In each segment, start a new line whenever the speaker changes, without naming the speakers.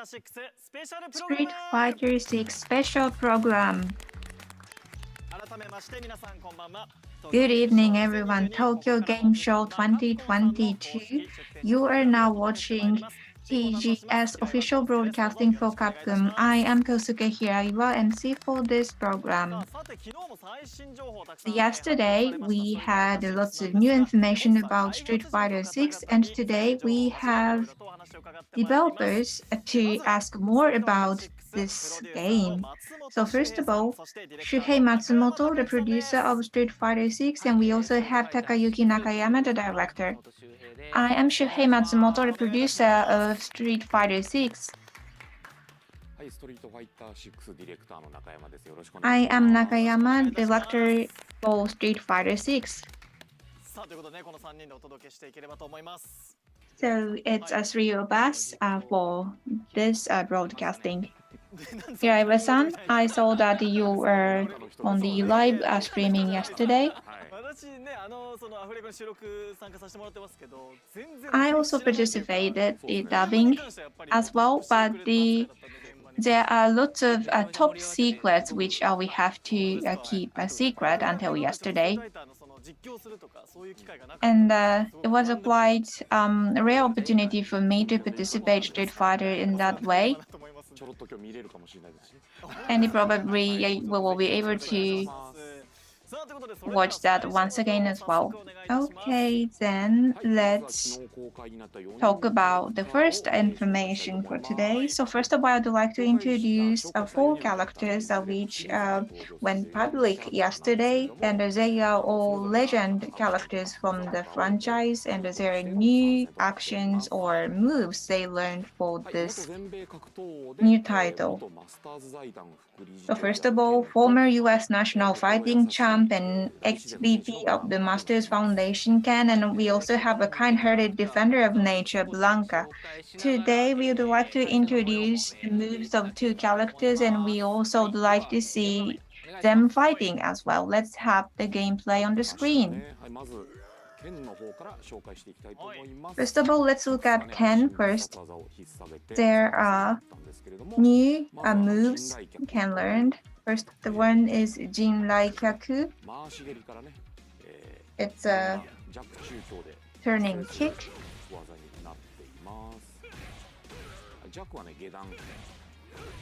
Street Fighter 6 special program. Good evening, everyone. Tokyo Game Show 2022. You are now watching TGS official broadcasting for Capcom. I am Kosuke Hiraiwa, MC for this program. Yesterday, we had lots of new information about Street Fighter 6, and today we have developers to ask more about this game. So first of all, Shuhei Matsumoto, the producer of Street Fighter 6, and we also have Takayuki Nakayama, the director. I am Shuhei Matsumoto, the producer of Street Fighter 6. I am Nakayama, director for Street Fighter 6. So it's three of us for this broadcasting. Hiraiwa-san, I saw that you were on the live streaming yesterday. I also participated in dubbing as well, but there are lots of top secrets which we have to keep a secret until yesterday. And it was a quite rare opportunity for me to participate in Street Fighter in that way. And probably we will be able to watch that once again as well. Okay, then let's talk about the first information for today. So first of all, I'd like to introduce 4 characters which went public yesterday, and they are all legend characters from the franchise, and there are new actions or moves they learned for this new title. So first of all, former U.S. national fighting champ and ex-VP of the Masters Foundation Ken, and we also have a kind-hearted defender of nature, Blanca. Today, we would like to introduce the moves of 2 characters, and we also would like to see them fighting as well. Let's have the gameplay on the screen. First of all, let's look at Ken first. There are new moves Ken learned. First, the one is Jinrai Kyaku. It's a turning kick.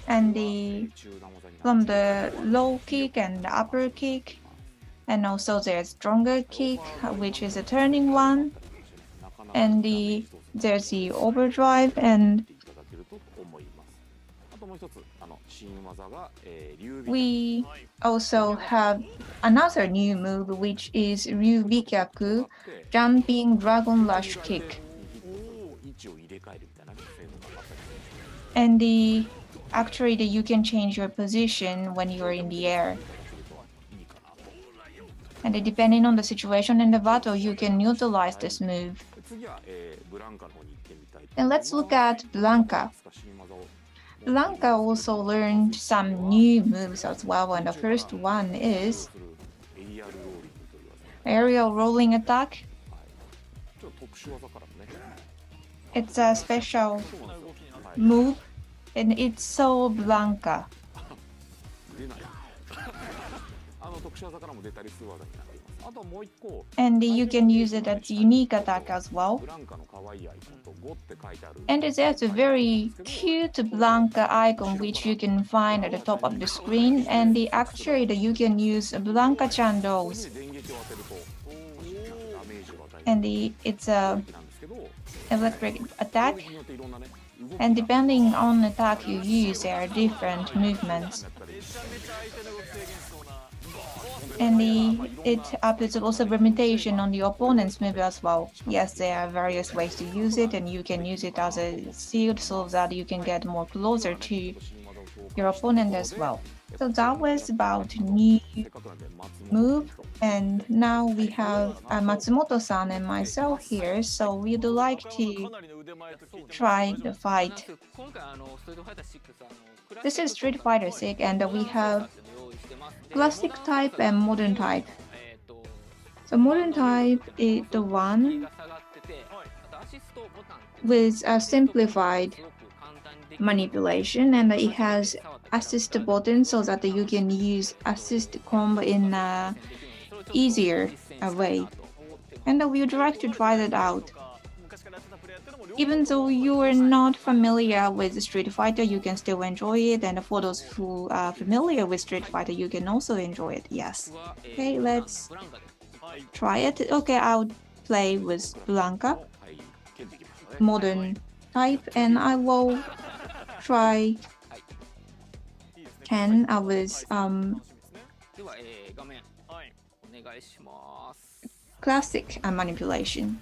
And from the low kick and the upper kick. And also there's stronger kick, which is a turning one. And there's the overdrive, and we also have another new move, which is Ryubikyaku, jumping dragon rush kick. And actually you can change your position when you're in the air. And depending on the situation in the battle, you can utilize this move. And let's look at Blanca. Blanca also learned some new moves as well, and the first one is aerial rolling attack. It's a special move, and it's so Blanca. And you can use it as unique attack as well. And there's a very cute Blanca icon which you can find at the top of the screen, and actually you can use Blanca Chandos. And it's a electric attack, and depending on the attack you use, there are different movements. And it applies also permutation on the opponent's move as well. Yes, there are various ways to use it, and you can use it as a shield so that you can get more closer to your opponent as well. So that was about new move, and now we have Matsumoto-san and myself here, so we'd like to try the fight. This is Street Fighter 6, and we have classic type and modern type. So modern type is the one with a simplified manipulation, and it has assist button so that you can use assist combo in a easier way. And we would like to try that out. Even though you are not familiar with Street Fighter, you can still enjoy it. And for those who are familiar with Street Fighter, you can also enjoy it. Yes. Okay, let's try it. Okay, I'll play with Blanca, modern type, and I will try Ken with classic manipulation.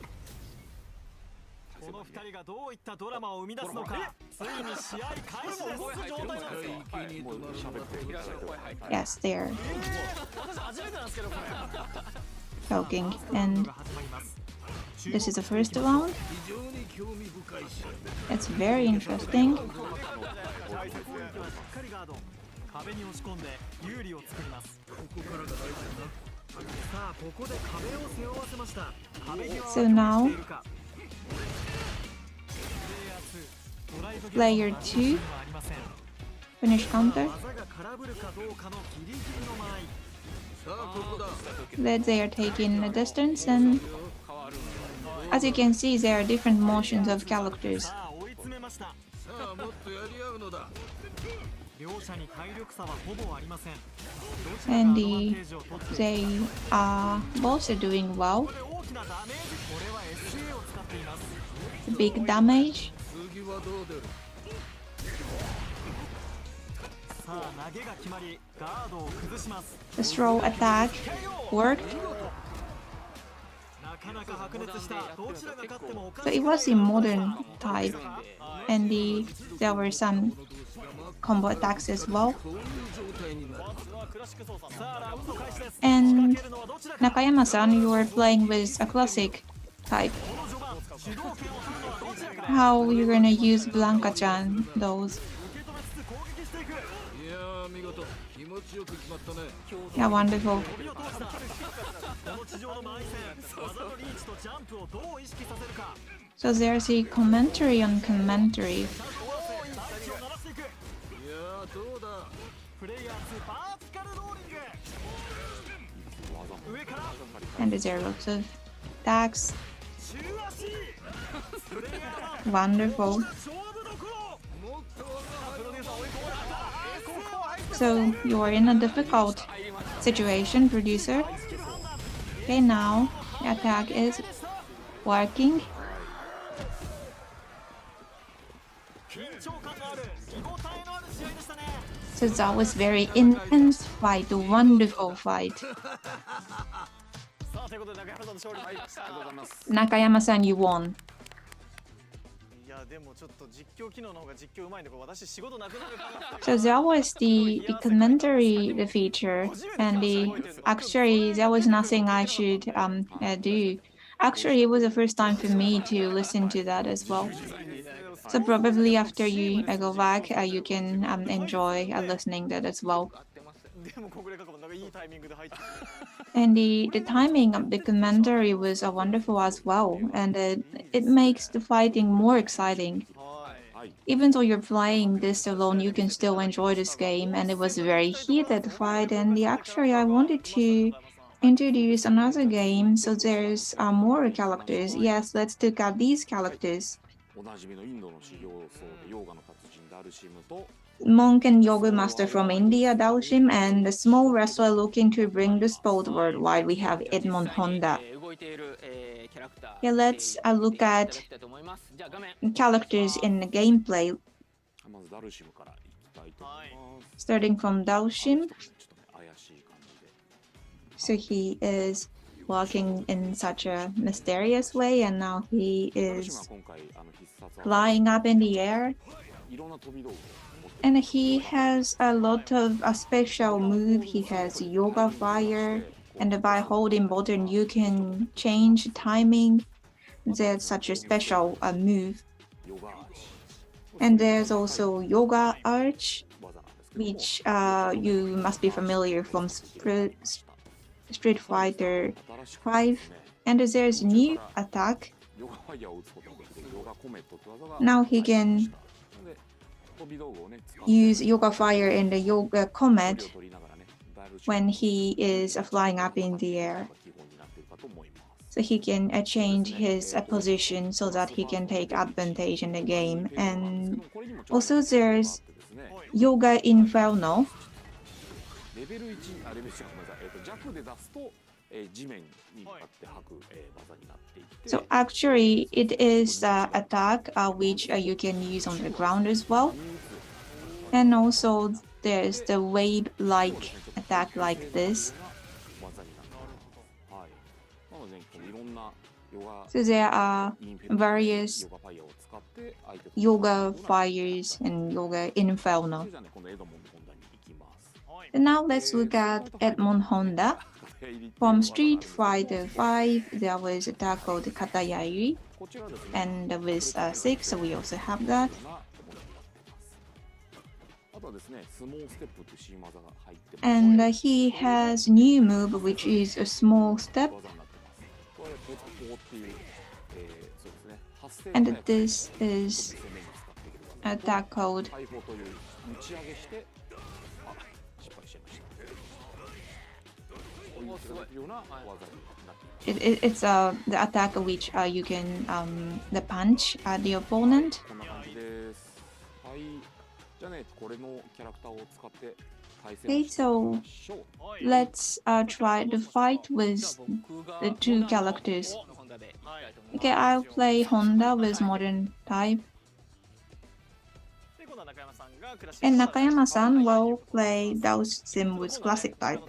Yes, they're talking, and this is the first round. It's very interesting. So now player 2 finish counter. That they are taking a distance, and as you can see, there are different motions of characters. And they are both doing well. Big damage. The throw attack worked. So it was a modern type, and there were some combo attacks as well. And Nakayama-san, you were playing with a classic type. How you gonna use Blanca-chan those? Yeah, wonderful. So there's a commentary on commentary. And there are lots of attacks. Wonderful. So you are in a difficult situation, producer. Okay, now the attack is working. So that was very intense fight, a wonderful fight. Nakayama-san, you won. So that was the commentary, the feature, and actually there was nothing I should do. Actually, it was the first time for me to listen to that as well. So probably after you go back, you can enjoy listening that as well. And the timing of the commentary was wonderful as well, and it makes the fighting more exciting. Even though you're playing this alone, you can still enjoy this game, and it was a very heated fight. And actually, I wanted to introduce another game, so there's more characters. Yes, let's look at these characters. Monk and yoga master from India, Daoshim, and a small wrestler looking to bring the sport worldwide. We have Edmond Honda. Yeah, let's look at characters in the gameplay. Starting from Daoshim. So he is walking in such a mysterious way, and now he is flying up in the air. And he has a lot of special move. He has yoga fire, and by holding button you can change timing. There's such a special move. And there's also yoga arch, which you must be familiar from Street Fighter 5. And there's a new attack. Now he can use Yoga Fire and the Yoga Comet when he is flying up in the air. So he can change his position so that he can take advantage in the game. And also there's Yoga Inferno. So actually it is the attack which you can use on the ground as well. And also there's the wave-like attack like this. So there are various Yoga Fires and Yoga Inferno. And now let's look at Edmond Honda. From Street Fighter 5, there was an attack called Katayari, and with 6, we also have that. And he has new move, which is a small step. And this is an attack called it's the attack which you can the punch at the opponent. Okay, so let's try to fight with the two characters. Okay, I'll play Honda with modern type. And Nakayama-san will play Daosim with classic type.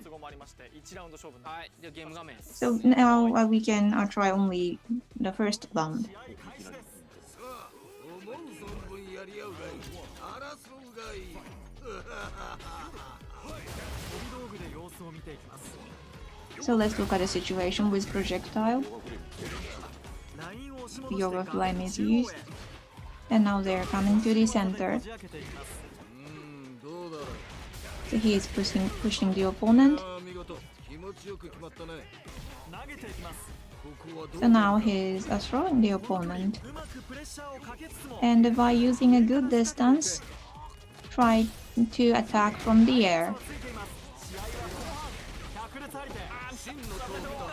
So now we can try only the first round. So let's look at the situation with projectile. Yoga Flame is used. And now they're coming to the center. So he is pushing the opponent. So now he's throwing the opponent. And by using a good distance, try to attack from the air.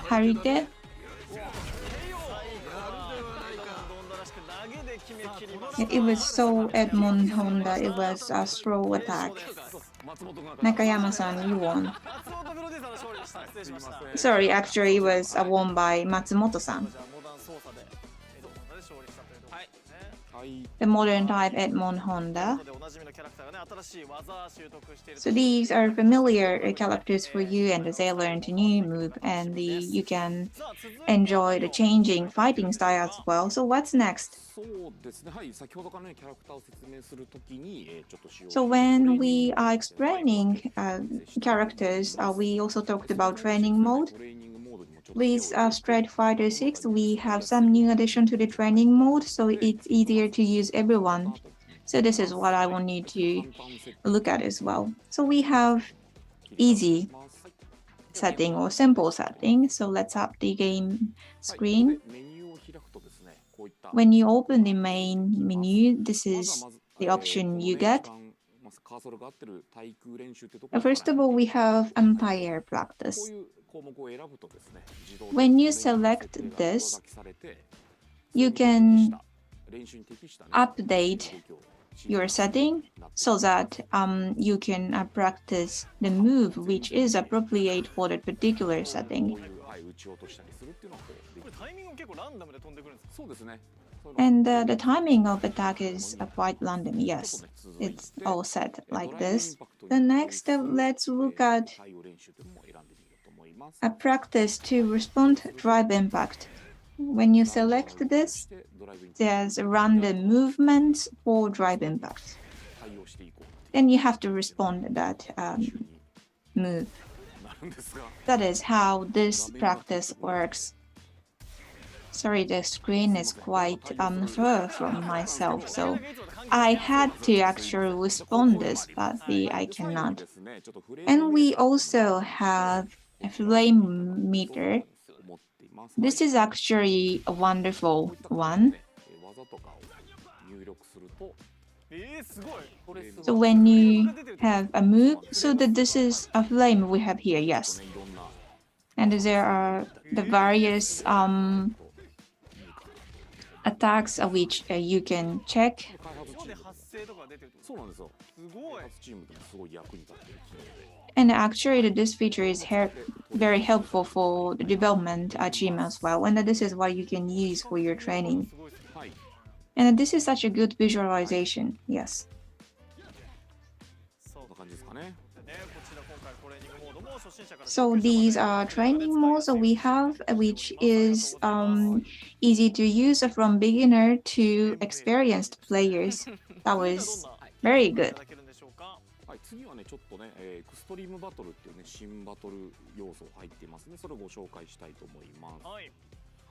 Harite. It was so Edmond Honda, it was a throw attack. Nakayama-san, you won. Sorry, actually it was won by Matsumoto-san. The modern type Edmond Honda. So these are familiar characters for you, and they learned a new move, and you can enjoy the changing fighting style as well. So what's next? So when we are explaining characters, we also talked about training mode. With Street Fighter 6, we have some new addition to the training mode, so it's easier to use everyone. So this is what I want you to look at as well. So we have easy setting or simple setting. So let's have the game screen. When you open the main menu, this is the option you get. First of all, we have umpire practice. When you select this, you can update your setting so that you can practice the move which is appropriate for that particular setting. And the timing of attack is quite random. Yes, it's all set like this. The next, let's look at a practice to respond drive impact. When you select this, there's a random movement for drive impact. Then you have to respond to that move. That is how this practice works. Sorry, the screen is quite far from myself, so I had to actually respond this, but I cannot. And we also have a flame meter. This is actually a wonderful one. So when you have a move, so that this is a flame we have here, yes. And there are the various attacks which you can check. And actually, this feature is very helpful for the development team as well. And this is what you can use for your training. And this is such a good visualization, yes. So these are training modes we have, which is easy to use from beginner to experienced players. That was very good.
次はね、ちょっとね、エクストリームバトルっていうね、新バトル要素入ってますね。それをご紹介したいと思います。はい、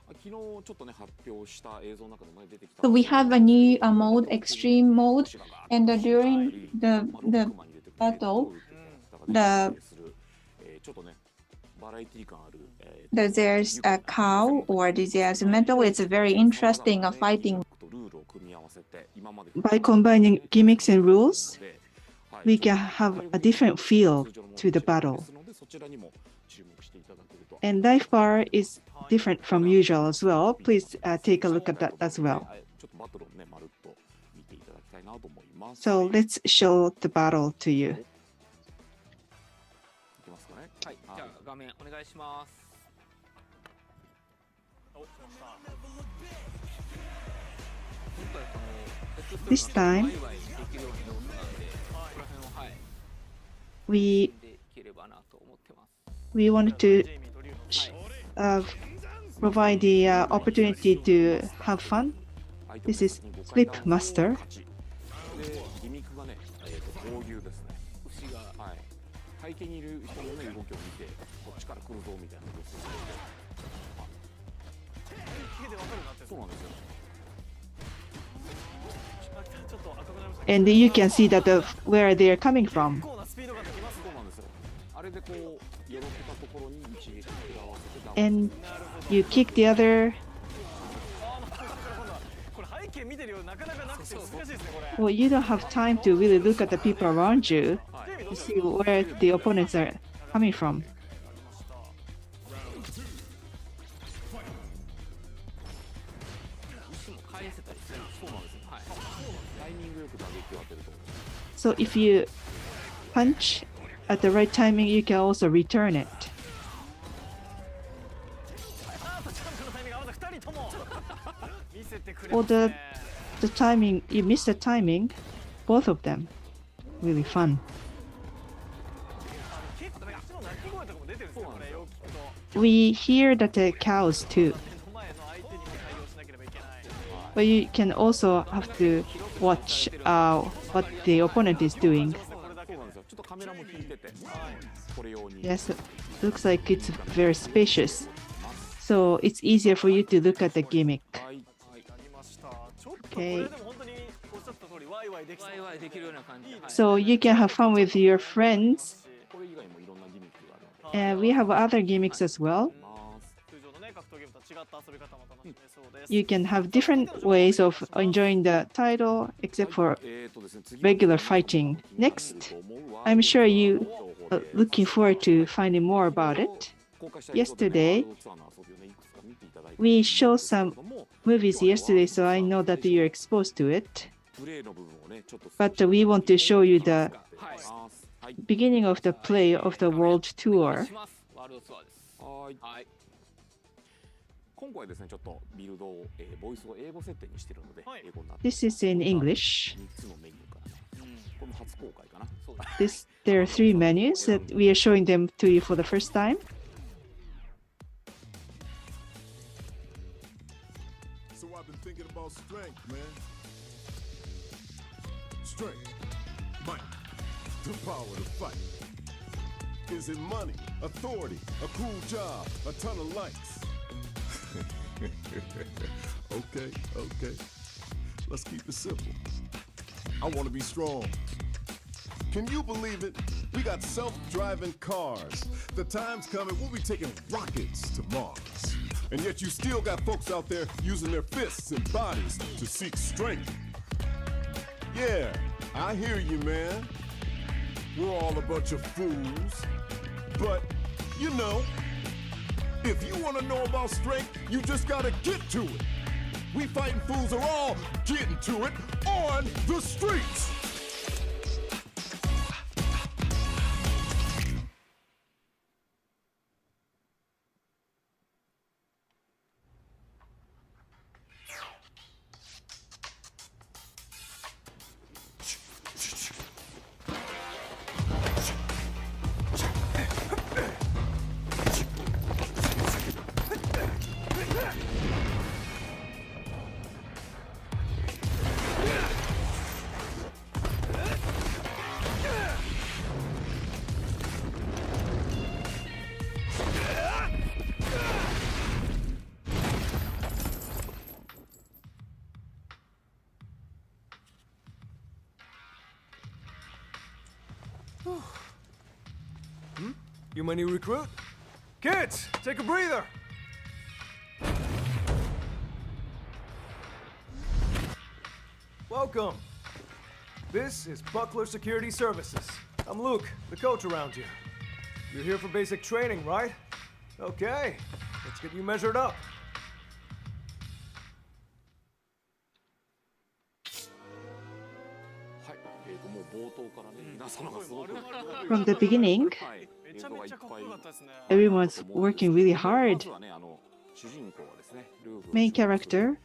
昨日ちょっとね、発表した映像の中でもね、出てきた。So we have a new mode, extreme mode, and during the battle, there's a cow or there's metal. It's a very interesting fighting.
By combining gimmicks and rules, we can have a different feel to the battle. And life bar is different from usual as well. Please take a look at that as well. So let's show the battle to you. This time, we wanted to provide the opportunity to have fun. This is Flip Master. And you can see that where they are coming from. And you kick the other. Well, you don't have time to really look at the people around you to see where the opponents are coming from. So if you punch at the right timing, you can also return it. Or the timing, you miss the timing, both of them, really fun. We hear that the cows too. But you can also have to watch what the opponent is doing. Yes, it looks like it's very spacious. So it's easier for you to look at the gimmick. Okay. So you can have fun with your friends. And we have other gimmicks as well. You can have different ways of enjoying the title, except for regular fighting. Next, I'm sure you are looking forward to finding more about it. Yesterday, we showed some movies yesterday, so I know that you're exposed to it. But we want to show you the beginning of the play of the world tour. This is in English. There are 3 menus that we are showing them to you for the first time.
So I've been thinking about strength, man. Strength, might, the power to fight. Is it money, authority, a cool job, a ton of likes? Okay. Let's keep it simple. I want to be strong. Can you believe it? We got self-driving cars. The time's coming, we'll be taking rockets to Mars. And yet you still got folks out there using their fists and bodies to seek strength. Yeah, I hear you, man. We're all a bunch of fools. But, you know, if you want to know about strength, you just gotta get to it. We fighting fools are all getting to it on the streets.
You my new recruit? Kids, take a breather! Welcome. This is Buckler Security Services. I'm Luke, the coach around here. You're here for basic training, right? Okay, let's get you measured up.
From the beginning, everyone's working really hard. Main character,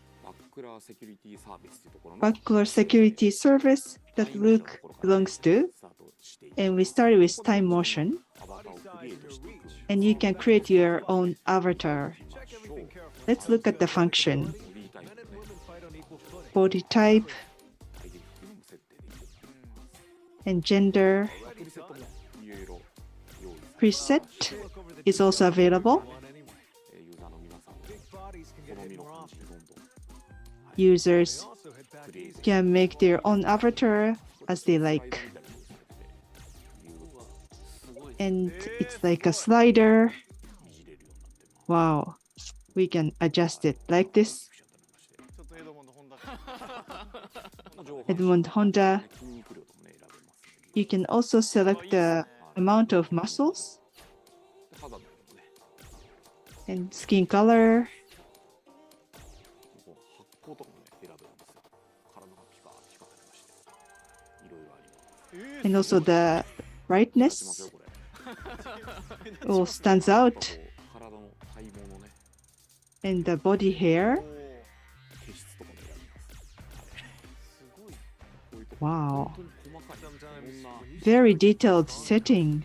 Buckler Security Service that Luke belongs to. And we started with time motion. And you can create your own avatar. Let's look at the function. Body type and gender. Preset is also available. Users can make their own avatar as they like. And it's like a slider. Wow, we can adjust it like this. Edmond Honda. You can also select the amount of muscles and skin color. And also the brightness all stands out. And the body hair. Wow. Very detailed setting.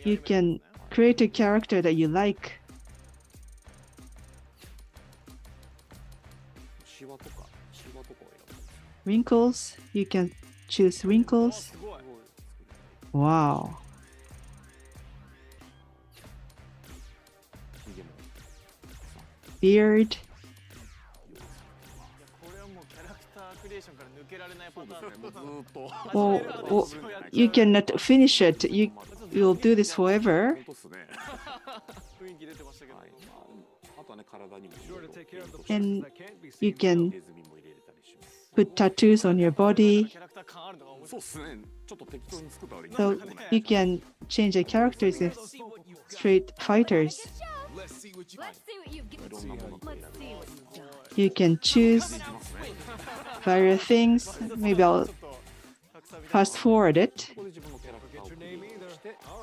You can create a character that you like. Wrinkles, you can choose wrinkles. Wow. Beard. Well, you cannot finish it. You'll do this forever. And you can put tattoos on your body. So you can change the characters as street fighters. You can choose various things. Maybe I'll fast forward it.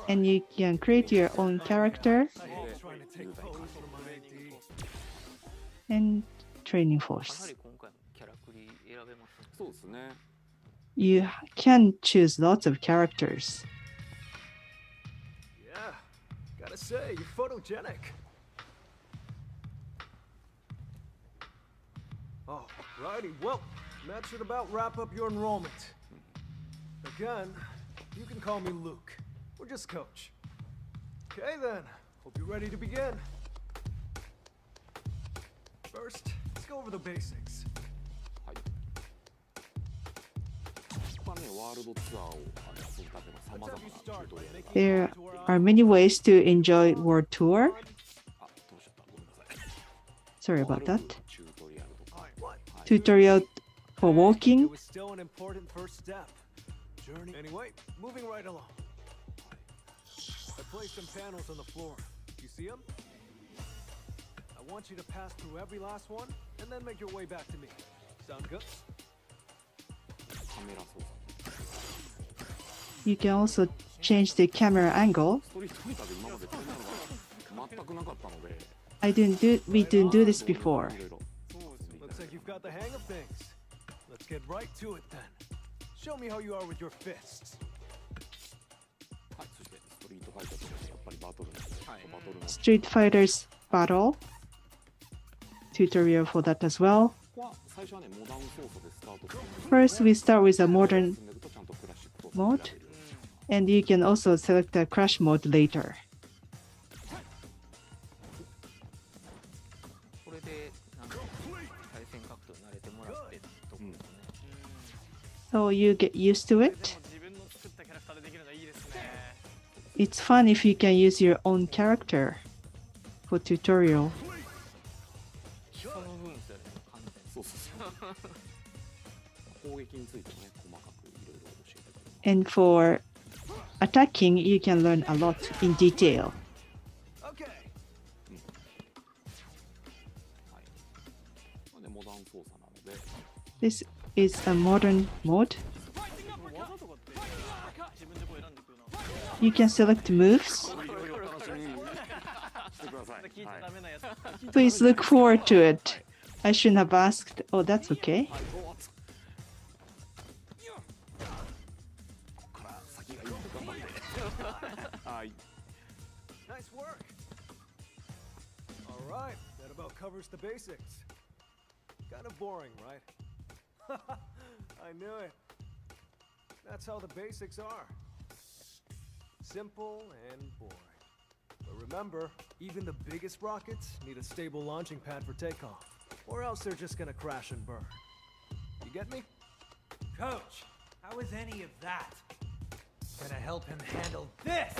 And you can create your own character and training force. You can choose lots of characters.
Yeah, gotta say, you're photogenic. Alrighty, well, that should about wrap up your enrollment. Again, you can call me Luke, or just Coach. Okay then, hope you're ready to begin. First, let's go over the basics.
There are many ways to enjoy World Tour. Sorry about that. tutorial for walking.
It was still an important first step. Journey. Anyway, moving right along. I placed some panels on the floor. You see them? I want you to pass through every last one and then make your way back to me. Sound good?
You can also change the camera angle. We didn't do this before.
Looks like you've got the hang of things. Let's get right to it then. Show me how you are with your fists.
Street Fighters battle. Tutorial for that as well. First, we start with a modern mode, and you can also select a crash mode later. So you get used to it. It's fun if you can use your own character for tutorial. And for attacking, you can learn a lot in detail. This is a modern mode. You can select moves. Please look forward to it. I shouldn't have asked. Oh, that's okay.
Nice work. All right, that about covers the basics. Kind of boring, right? I knew it. That's how the basics are. Simple and boring. But remember, even the biggest rockets need a stable launching pad for takeoff, or else they're just gonna crash and burn. You get me?
Coach, how is any of that gonna help him handle this?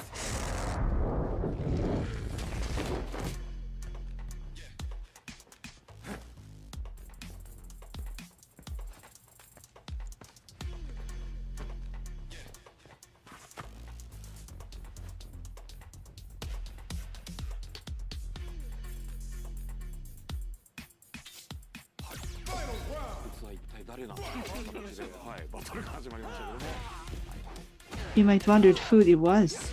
You might wonder who it was.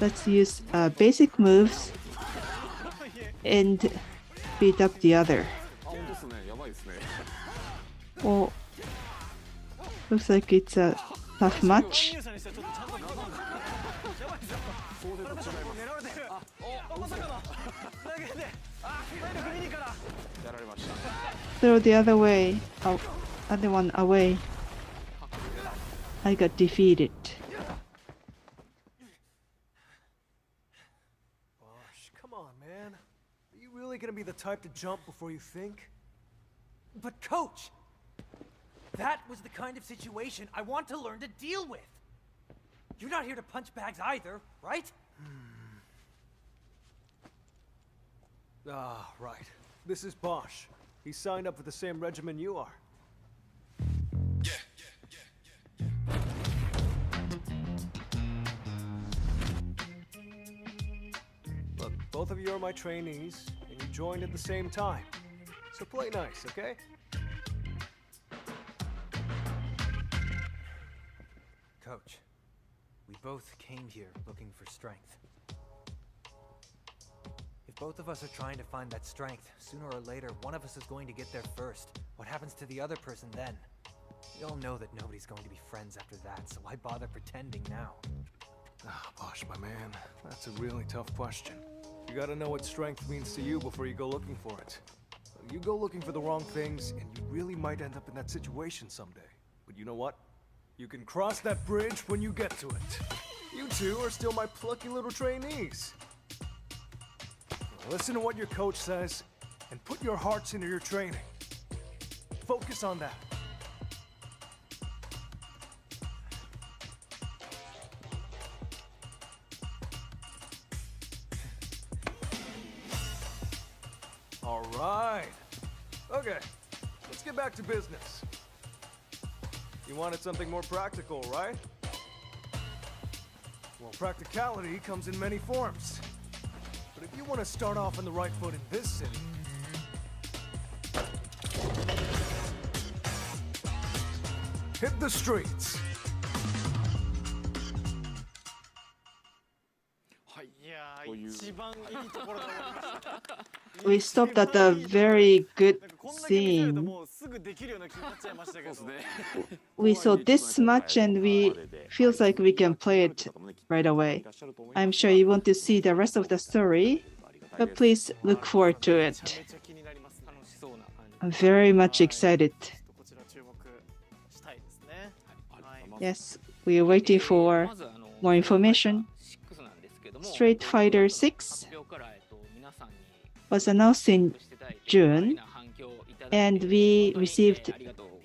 Let's use basic moves and beat up the other. Oh, looks like it's a tough match. Throw the other way, other one away. I got defeated.
Gosh, come on, man. Are you really gonna be the type to jump before you think?
But coach, that was the kind of situation I want to learn to deal with. You're not here to punch bags either, right?
Ah, right. This is Bosch. He signed up for the same regimen you are. Look, both of you are my trainees, and you joined at the same time. So play nice, okay?
Coach, we both came here looking for strength. If both of us are trying to find that strength, sooner or later, one of us is going to get there first. What happens to the other person then? We all know that nobody's going to be friends after that, so why bother pretending now?
Ah, Bosch, my man, that's a really tough question. You gotta know what strength means to you before you go looking for it. You go looking for the wrong things, and you really might end up in that situation someday. But you know what? You can cross that bridge when you get to it. You two are still my plucky little trainees. Listen to what your coach says, and put your hearts into your training. Focus on that. right. Okay, let's get back to business. You wanted something more practical, right? Well, practicality comes in many forms. But if you want to start off on the right foot in this city, hit the streets.
We stopped at a very good scene. We saw this much and we feels like we can play it right away. I'm sure you want to see the rest of the story, but please look forward to it. I'm very much excited. Yes, we are waiting for more information. Street Fighter 6 was announced in June, and we received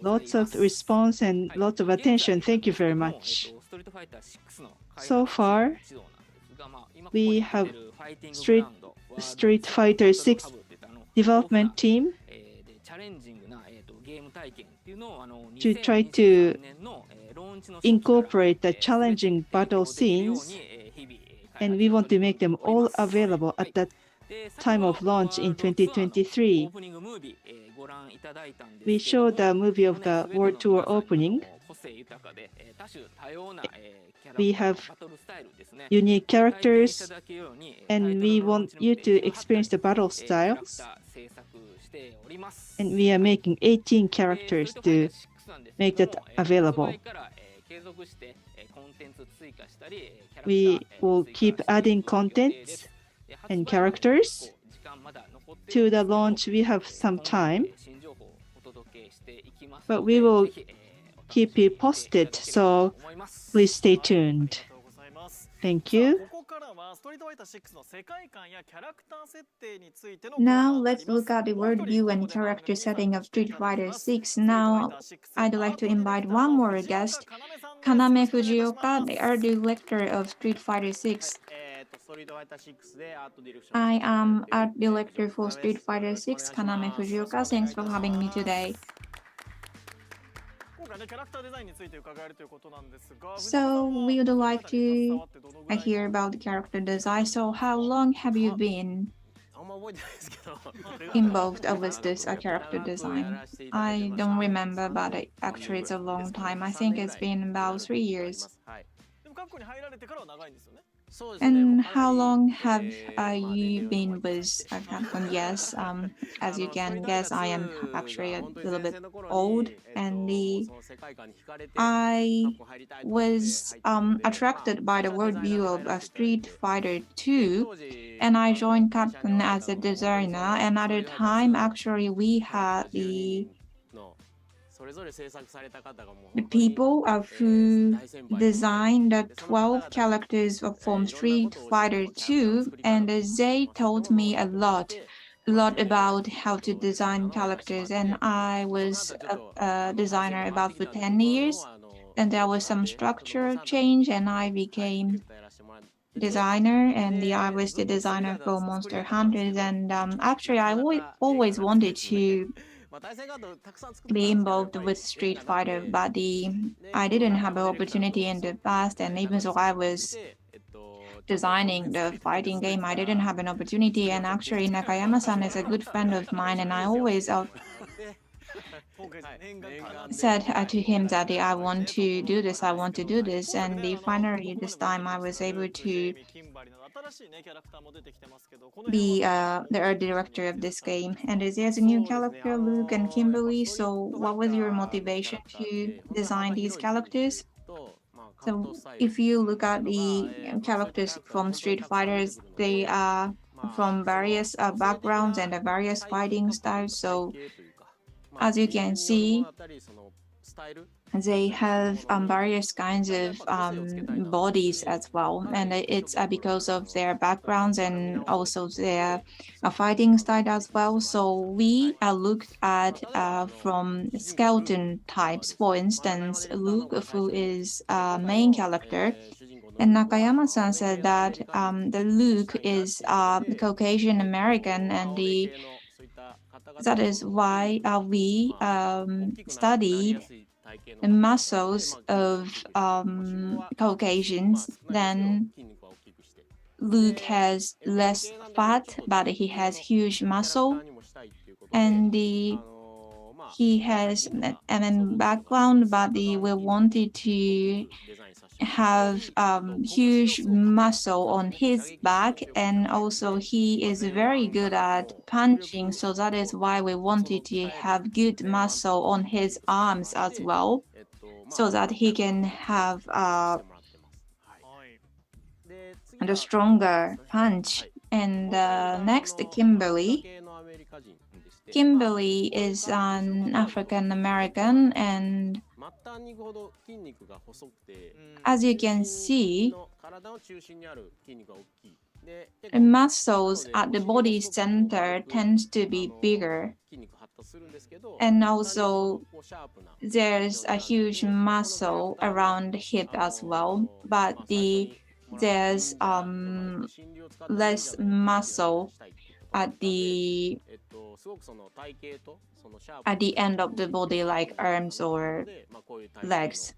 lots of response and lots of attention. Thank you very much. So far, we have Street Fighter 6 development team to try to incorporate the challenging battle scenes, and we want to make them all available at the time of launch in 2023. We showed the movie of the World Tour opening. We have unique characters, and we want you to experience the battle styles. And we are making 18 characters to make that available. We will keep adding contents and characters. To the launch, we have some time, but we will keep you posted, so please stay tuned. Thank you.
Now let's look at the worldview and character setting of Street Fighter 6. Now I'd like to invite one more guest, Kaname Fujioka, the art director of Street Fighter 6. I am art director for Street Fighter 6, Kaname Fujioka. Thanks for having me today. So we would like to hear about the character design. So how long have you been involved with this character design? I don't remember, but actually it's a long time. I think it's been about 3 years. And how long have you been with Capcom? Yes, as you can guess, I am actually a little bit old, and I was attracted by the worldview of Street Fighter 2, and I joined Capcom as a designer. And at the time, actually, we had the people who designed the 12 characters from Street Fighter 2, and they taught me a lot about how to design characters. And I was a designer about for 10 years, and there was some structural change, and I became designer, and I was the designer for Monster Hunters. And actually, I always wanted to be involved with Street Fighter, but I didn't have an opportunity in the past, and even though I was designing the fighting game, I didn't have an opportunity. And actually, Nakayama-san is a good friend of mine, and I always said to him that I want to do this, and finally this time I was able to be the art director of this game. And there's a new character, Luke and Kimberly. So what was your motivation to design these characters? So if you look at the characters from Street Fighters, they are from various backgrounds and various fighting styles. So as you can see, they have various kinds of bodies as well, and it's because of their backgrounds and also their fighting style as well. So we looked at from skeleton types. For instance, Luke, who is a main character, and Nakayama-san said that the Luke is Caucasian American, and that is why we studied the muscles of Caucasians. Then Luke has less fat, but he has huge muscle, and he has an background, but we wanted to have huge muscle on his back, and also he is very good at punching, so that is why we wanted to have good muscle on his arms as well, so that he can have a stronger punch. And next, Kimberly. Kimberly is an African American, and as you can see, muscles at the body center tends to be bigger, and also there's a huge muscle around the hip as well, but there's less muscle at the end of the body, like arms or legs.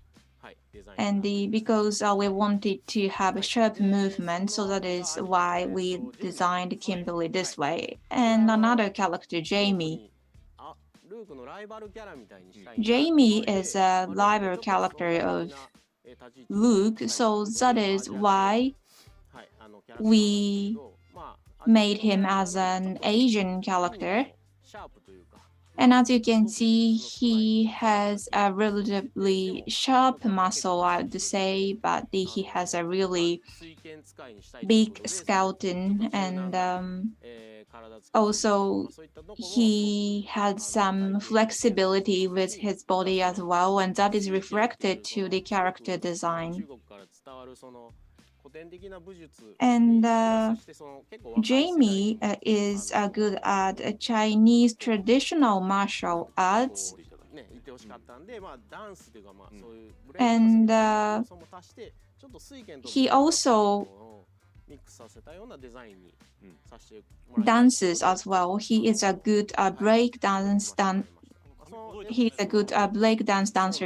And because we wanted to have a sharp movement, so that is why we designed Kimberly this way. And another character, Jamie. Jamie is a rival character of Luke, so that is why we made him as an Asian character. And as you can see, he has a relatively sharp muscle, I would say, but he has a really big skeleton, and also he had some flexibility with his body as well, and that is reflected to the character design. And Jamie is good at Chinese traditional martial arts. And he also dances as well. He is a good break dance dancer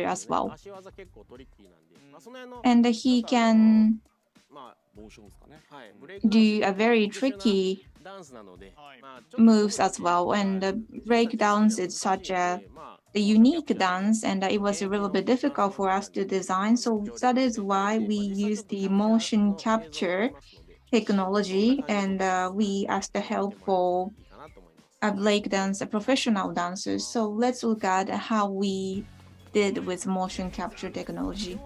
as well. And he can do a very tricky moves as well. And the break dance is such a unique dance, and it was a little bit difficult for us to design. So that is why we used the motion capture technology, and we asked the help for break dance professional dancers. So let's look at how we did with motion capture technology.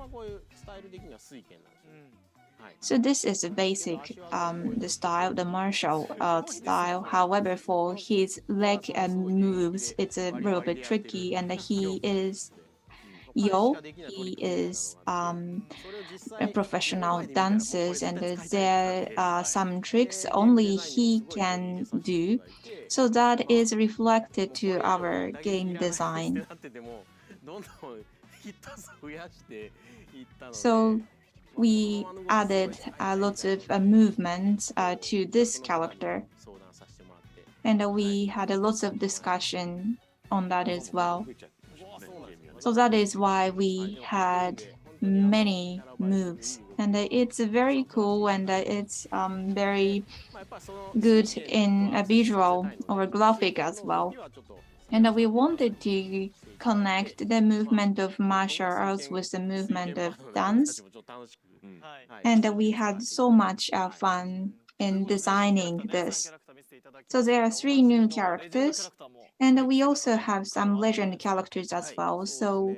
So this is a basic the style, the martial art style. However, for his leg moves, it's a little bit tricky, and he is he is a professional dancers, and there are some tricks only he can do. So that is reflected to our game design. So we added lots of movements to this character, and we had lots of discussion on that as well. So that is why we had many moves, and it's very cool, and it's very good in a visual or graphic as well. And we wanted to connect the movement of martial arts with the movement of dance. And we had so much fun in designing this. So there are 3 new characters, and we also have some legend characters as well. So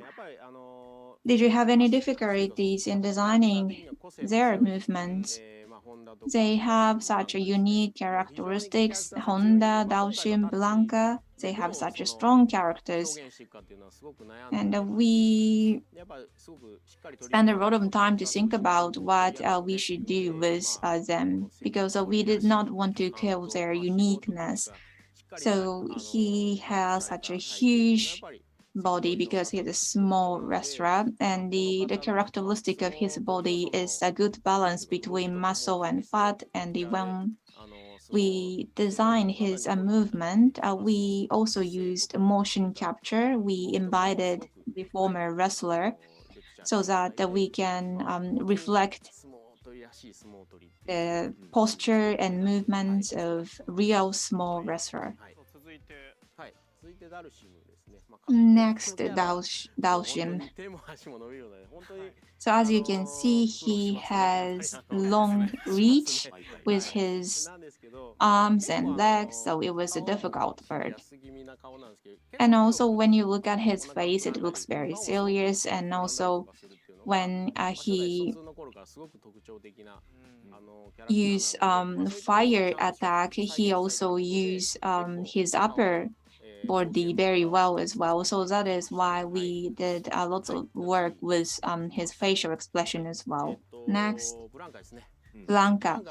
did you have any difficulties in designing their movements? They have such a unique characteristics. Honda, Dalshin, Blanca, they have such a strong characters. And we spend a lot of time to think about what we should do with them, because we did not want to kill their uniqueness. So he has such a huge body because he's a small wrestler, and the characteristic of his body is a good balance between muscle and fat. And when we designed his movement, we also used motion capture. We invited the former wrestler so that we can reflect the posture and movements of real small wrestler. Next, Daoshim. So as you can see, he has long reach with his arms and legs, so it was a difficult bird. And also when you look at his face, it looks very serious, and also when he use fire attack, he also use his upper body very well as well. So that is why we did a lot of work with his facial expression as well. Next, Blanca.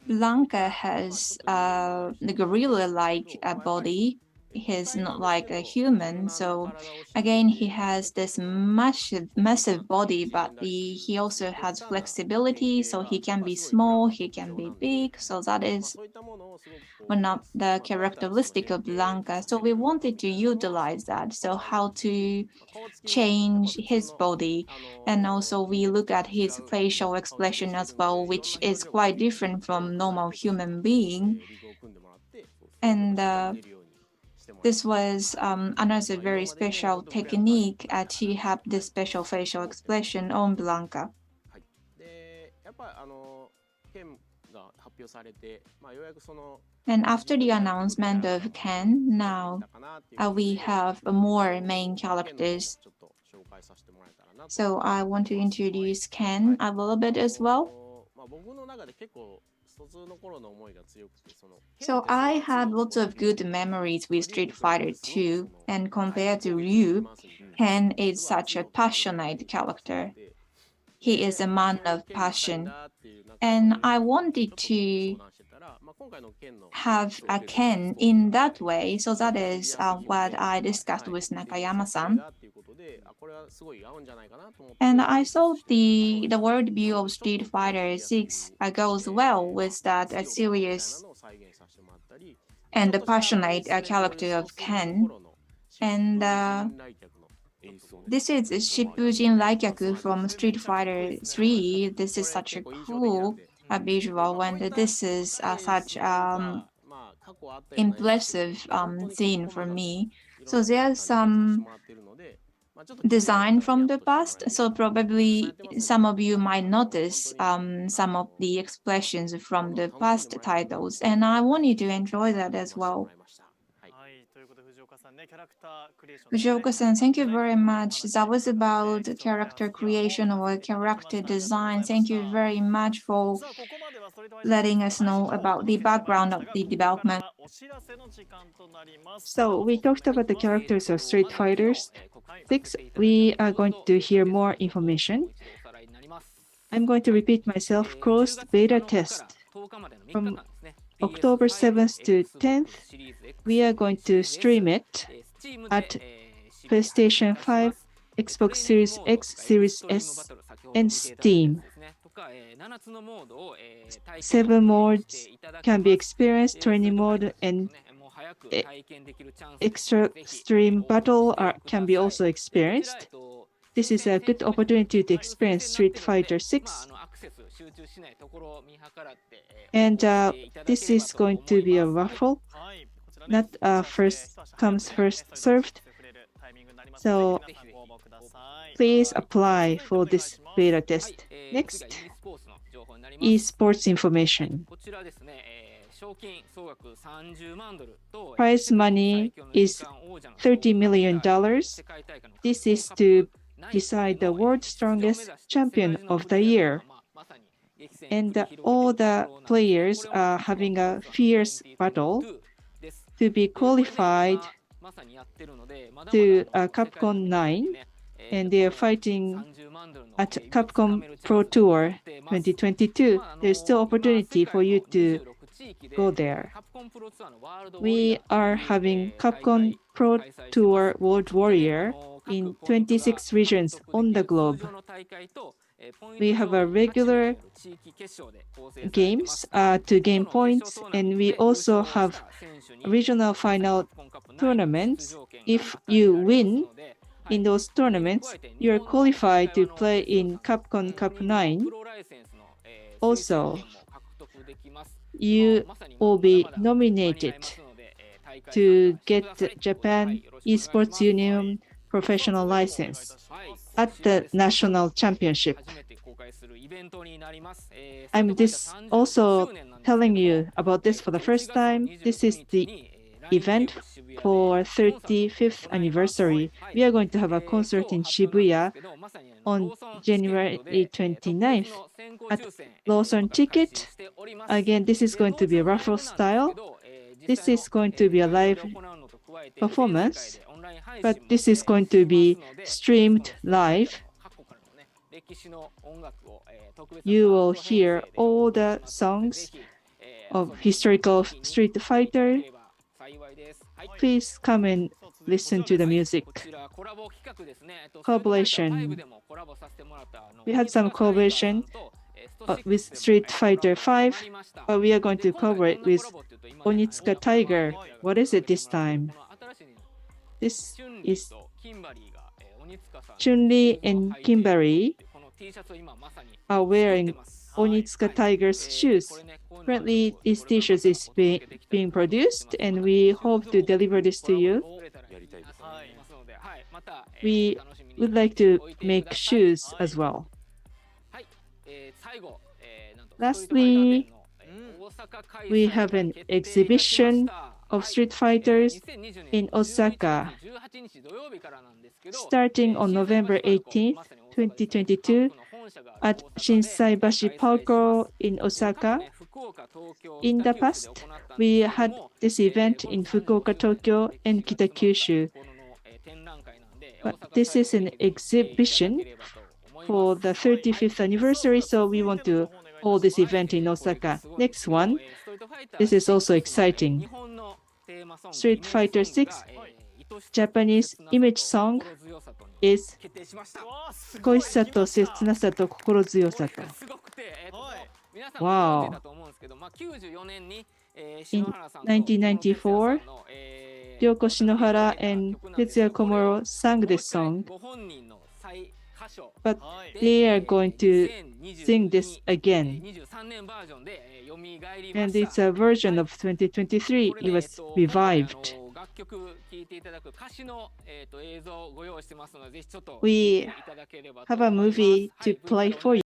Blanca has the gorilla-like body. He's not like a human, so again he has this massive body, but he also has flexibility, so he can be small, he can be big, so that is one of the characteristic of Blanca. So we wanted to utilize that, so how to change his body, and also we look at his facial expression as well, which is quite different from normal human being. And this was another very special technique to have this special facial expression on Blanca. And after the announcement of Ken, now we have more main characters. So I want to introduce Ken a little bit as well. So I had lots of good memories with Street Fighter 2, and compared to Ryu, Ken is such a passionate character. He is a man of passion, and I wanted to have a Ken in that way, so that is what I discussed with Nakayama-san. And I thought the worldview of Street Fighter 6 goes well with that serious and passionate character of Ken. And this is Shippujin Raikyaku from Street Fighter 3. This is such a cool visual, and this is such impressive scene for me. So there's some design from the past, so probably some of you might notice some of the expressions from the past titles, and I want you to enjoy that as well. Fujioka-san, thank you very much. That was about character creation or character design. Thank you very much for letting us know about the background of the development.
So we talked about the characters of Street Fighter 6. We are going to hear more information. I'm going to repeat myself. Closed beta test from October 7th to 10th. We are going to stream it at PlayStation 5, Xbox Series X, Series S, and Steam. 7 modes can be experienced, training mode, and extra stream battle can be also experienced. This is a good opportunity to experience Street Fighter 6. And this is going to be a raffle, not first comes, first served. So please apply for this beta test. Next, esports information. Prize money is $30 million. This is to decide the world's strongest champion of the year. And all the players are having a fierce battle to be qualified to Capcom 9, and they are fighting at Capcom Pro Tour 2022. There's still opportunity for you to go there. We are having Capcom Pro Tour World Warrior in 26 regions on the globe. we have a regular games to gain points, and we also have regional final tournaments. If you win in those tournaments, you are qualified to play in Capcom Cup 9. Also, you will be nominated to get Japan Esports Union professional license at the national championship. I'm also telling you about this for the first time. This is the event for 35th anniversary. We are going to have a concert in Shibuya on January 29th at Lawson Ticket. Again, this is going to be a raffle style. This is going to be a live performance, but this is going to be streamed live. You will hear all the songs of historical Street Fighter. Please come and listen to the music. Collaboration. We had some collaboration with Street Fighter 5, but we are going to collaborate with Onitsuka Tiger. What is it this time? This is Chun-Li and Kimberly are wearing Onitsuka Tiger's shoes. Currently, this t-shirt is being produced, and we hope to deliver this to you. We would like to make shoes as well. Lastly, we have an exhibition of Street Fighters in Osaka. Starting on November 18th, 2022, at Shinsaibashi Park in Osaka. In the past, we had this event in Fukuoka, Tokyo, and Kitakyushu. But this is an exhibition for the 35th anniversary, so we want to hold this event in Osaka. Next one, this is also exciting. Street Fighter 6 Japanese image song is 恋しさと切なさと心強さと。Wow. In 1994, Ryoko Shinohara and Tetsuya Komuro sang this song, but they are going to sing this again. And it's a version of 2023. It was revived. We have a movie to play for you.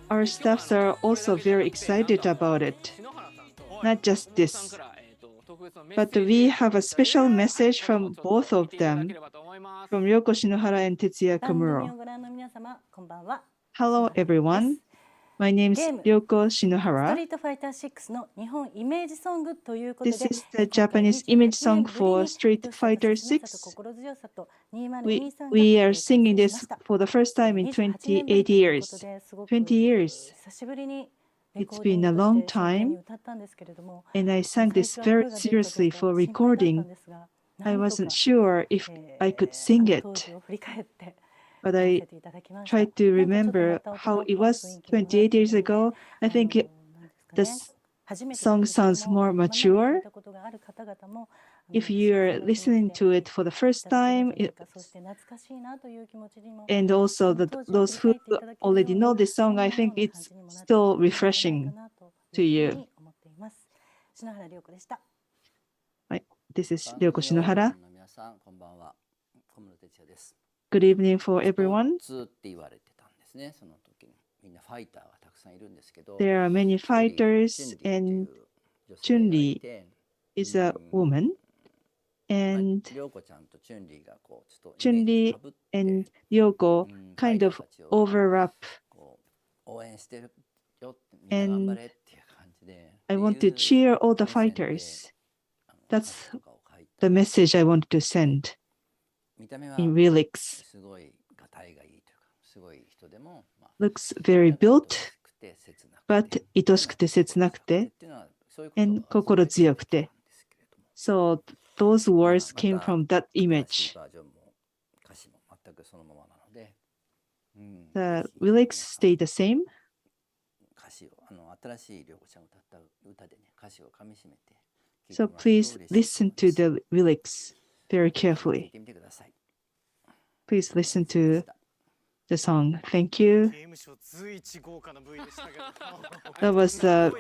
Our staffs are also very excited about it. Not just this, but we have a special message from both of them, from Ryoko Shinohara and Tetsuya Komuro. Hello, everyone. My name is Ryoko Shinohara. This is the Japanese image song for Street Fighter 6. We are singing this for the first time in 28 years. 20 years. It's been a long time, and I sang this very seriously for recording. I wasn't sure if I could sing it, but I tried to remember how it was 28 years ago. I think the song sounds more mature. If you're listening to it for the first time, and also those who already know this song, I think it's still refreshing to you. This is Ryoko Shinohara. Good evening for everyone. there are many fighters, and Chun-Li is a woman, and Chun-Li and Ryoko kind of overlap, and I want to cheer all the fighters. That's the message I want to send in lyrics. Looks very built, but 愛しくて切なくて and 心強くて. So those words came from that image. The lyrics stay the same. So please listen to the lyrics very carefully. Please listen to the song. Thank you. That was the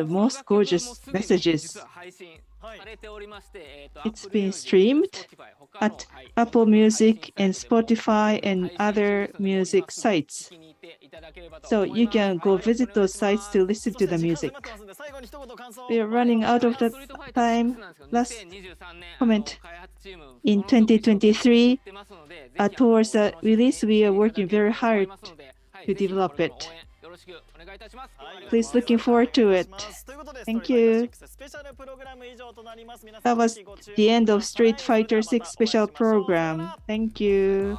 most gorgeous messages. It's been streamed at Apple Music and Spotify and other music sites. So you can go visit those sites to listen to the music. We are running out of the time. Last comment. In 2023, towards the release, we are working very hard to develop it. Please looking forward to it. Thank you. That was the end of Street Fighter 6 special program. Thank you.